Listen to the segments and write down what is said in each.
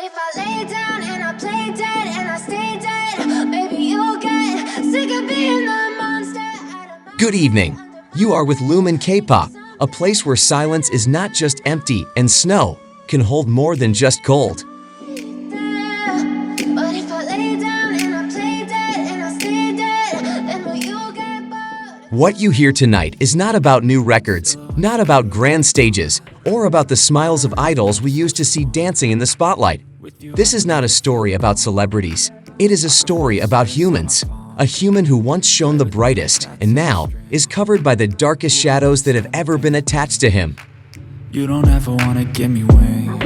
if I lay down and I play dead and I stay dead, maybe you'll get sick of being the monster out of my Good evening. You are with Lumine K-Pop, a place where silence is not just empty and snow can hold more than just cold. But if I lay down and I play dead and I stay dead, then will you get bored? What you hear tonight is not about new records, not about grand stages, or about the smiles of idols we used to see dancing in the spotlight. This is not a story about celebrities. It is a story about humans. A human who once shone the brightest and now is covered by the darkest shadows that have ever been attached to him. You don't ever wanna give me wings.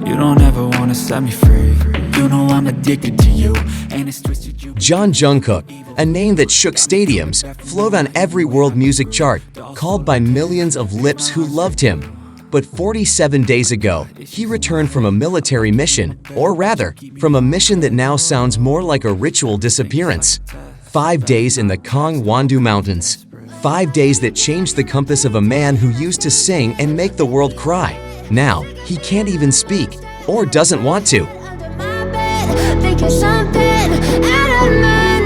You don't ever wanna set me free. You know I'm addicted to you, and it's twisted you. Jungkook, a name that shook stadiums, float on every world music chart, called by millions of lips who loved him. But 47 days ago, he returned from a military mission, or rather, from a mission that now sounds more like a ritual disappearance. 5 days in the Gangwon-do Mountains. 5 days that changed the compass of a man who used to sing and make the world cry. Now, he can't even speak, or doesn't want to. Under my bed, thinking something out of my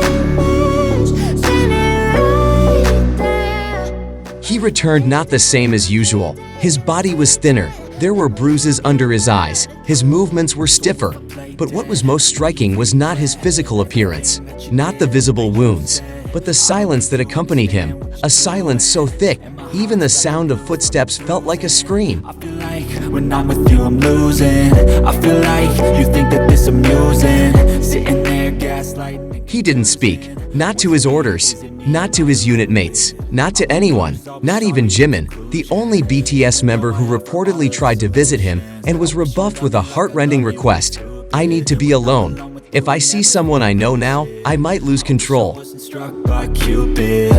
nightmares, standing right there. He returned not the same as usual. His body was thinner, there were bruises under his eyes, his movements were stiffer. But what was most striking was not his physical appearance, not the visible wounds, but the silence that accompanied him, a silence so thick, even the sound of footsteps felt like a scream. I feel like when I'm with you I'm losing. I feel like you think that this amusing. Sitting there gaslighting. He didn't speak, not to his orders, not to his unit mates, not to anyone, not even Jimin, the only BTS member who reportedly tried to visit him and was rebuffed with a heart-rending request. I need to be alone. If I see someone I know now, I might lose control. Struck by Cupid.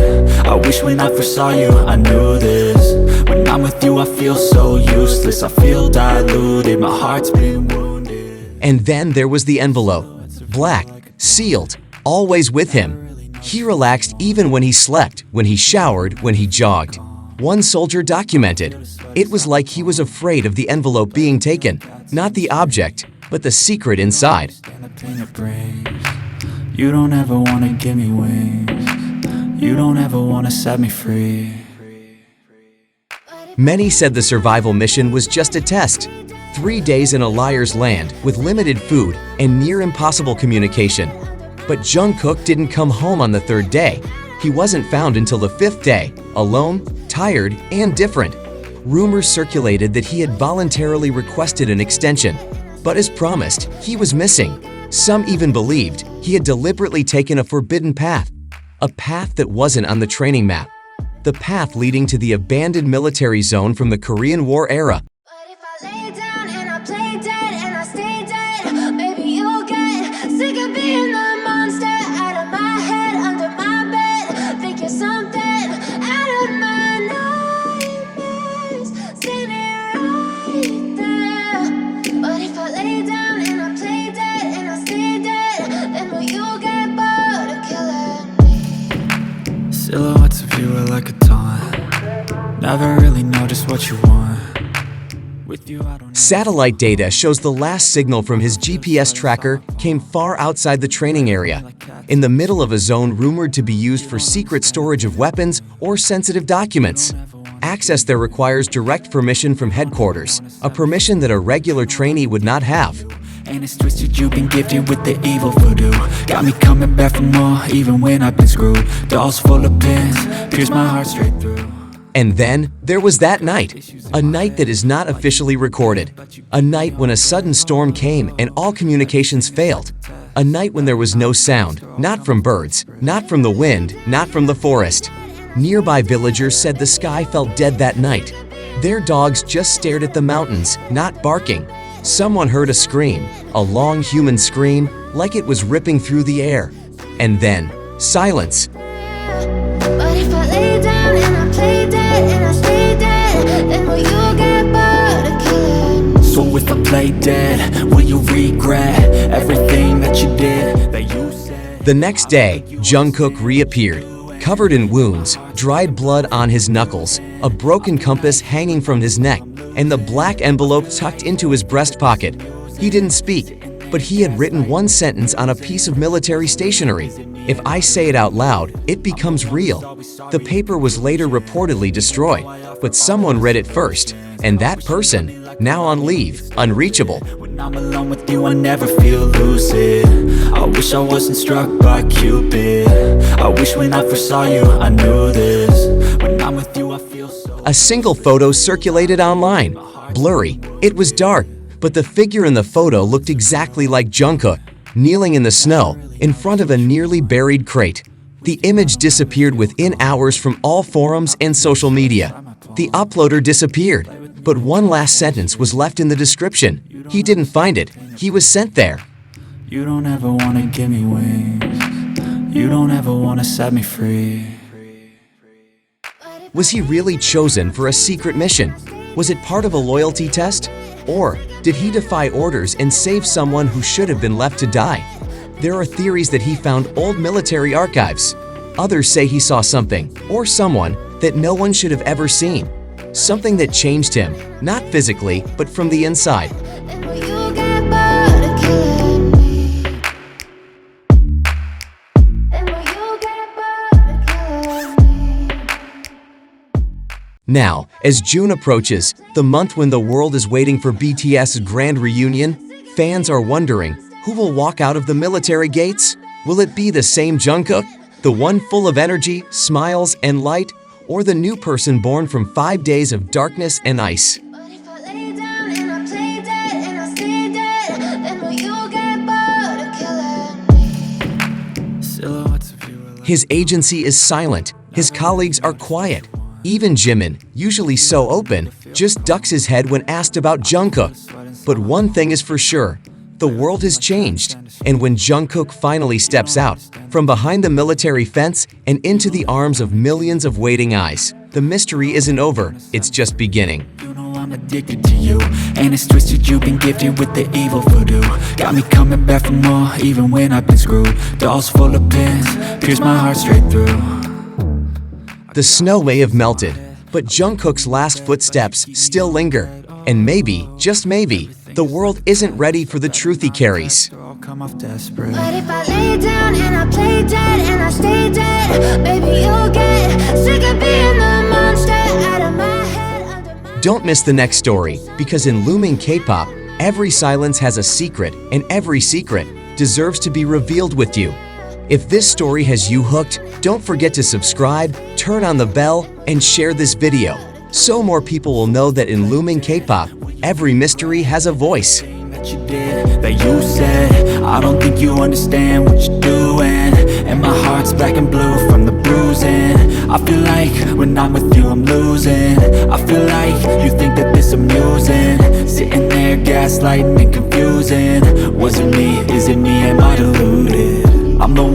I wish when I first saw you I knew this. When I'm with you I feel so useless. I feel diluted, my heart's been wounded. And then there was the envelope. Black, sealed, always with him. He relaxed even when he slept, when he showered, when he jogged. One soldier documented. It was like he was afraid of the envelope being taken, not the object, but the secret inside. You don't ever wanna give me wings. You don't ever wanna set me free. Many said the survival mission was just a test. 3 days in a liar's land with limited food and near impossible communication. But Jungkook didn't come home on the 3rd day. He wasn't found until the 5th day, alone, tired, and different. Rumors circulated that he had voluntarily requested an extension. But as promised, he was missing. Some even believed he had deliberately taken a forbidden path, a path that wasn't on the training map, the path leading to the abandoned military zone from the Korean War era. But if I lay down and I play dead and I stay dead, maybe you'll get sick of being the monster out of my head, under my bed, thinking something out of my nightmares, standing right there. But if I lay down and I play dead and I stay dead, then will you get bored of killing me? Silhouettes of you are like a taunt. Never really know just what you want. With you I don't. Satellite data shows the last signal from his GPS tracker came far outside the training area, in the middle of a zone rumored to be used for secret storage of weapons or sensitive documents. Access there requires direct permission from headquarters, a permission that a regular trainee would not have. And it's twisted, you've been gifted with the evil voodoo. Got me coming back for more, even when I've been screwed. Dolls full of pins, pierce my heart straight through. And then there was that night, a night that is not officially recorded, a night when a sudden storm came and all communications failed, a night when there was no sound, not from birds, not from the wind, not from the forest. Nearby villagers said the sky felt dead that night. Their dogs just stared at the mountains, not barking. Someone heard a scream, a long human scream, like it was ripping through the air. And then, silence. But if I lay down and I play dead and I stay dead, then will you get bored of killing me? So if I play dead, will you regret everything that you did, that you said? The next day, Jungkook reappeared, covered in wounds, dried blood on his knuckles, a broken compass hanging from his neck. and the black envelope tucked into his breast pocket. He didn't speak, but he had written one sentence on a piece of military stationery. If I say it out loud, it becomes real. The paper was later reportedly destroyed, but someone read it first, and that person, now on leave, unreachable. When I'm alone with you, I never feel lucid. I wish I wasn't struck by Cupid. I wish when I first saw you, I knew this. When I'm with you, I feel so... A single photo circulated online. Blurry, it was dark, but the figure in the photo looked exactly like Jungkook, kneeling in the snow in front of a nearly buried crate. The image disappeared within hours from all forums and social media. The uploader disappeared, but one last sentence was left in the description. He didn't find it. He was sent there. You don't ever wanna give me wings. You don't ever wanna set me free. Was he really chosen for a secret mission? Was it part of a loyalty test? Or did he defy orders and save someone who should have been left to die? There are theories that he found old military archives. Others say he saw something, or someone, that no one should have ever seen. Something that changed him, not physically, but from the inside. And will you get bored of killing me? And will you get bored of killing me? Now, as June approaches, the month when the world is waiting for BTS's grand reunion, fans are wondering, who will walk out of the military gates? Will it be the same Jungkook, the one full of energy, smiles, and light, or the new person born from 5 days of darkness and ice? But if I lay down and I play dead and I stay dead, then will you get bored of killing me? Silhouettes of you are like... His agency is silent, his colleagues are quiet. Even Jimin, usually so open, just ducks his head when asked about Jungkook. But one thing is for sure, the world has changed, and when Jungkook finally steps out, from behind the military fence and into the arms of millions of waiting eyes, the mystery isn't over, it's just beginning. You know I'm addicted to you, and it's twisted, you've been gifted with the evil voodoo. Got me coming back for more, even when I've been screwed. Dolls full of pins, pierce my heart straight through. The snow may have melted, but Jungkook's last footsteps still linger. And maybe, just maybe, the world isn't ready for the truth he carries. I'll come off desperate. But if I lay down and I play dead and I stay dead, baby, you'll get sick of being the monster out of my head, under my... Don't miss the next story, because in Lumine K-Pop, every silence has a secret, and every secret deserves to be revealed with you. If this story has you hooked, don't forget to subscribe, turn on the bell, and share this video, so more people will know that in Lumine K-Pop, every mystery has a voice. That you did, that you said, I don't think you understand what you're doing. And my heart's black and blue from the bruising. I feel like when I'm with you I'm losing. I feel like you think that this amusing. Sitting there gaslighting and confusing. Was it me? Is it me? Am I deluded? I'm the one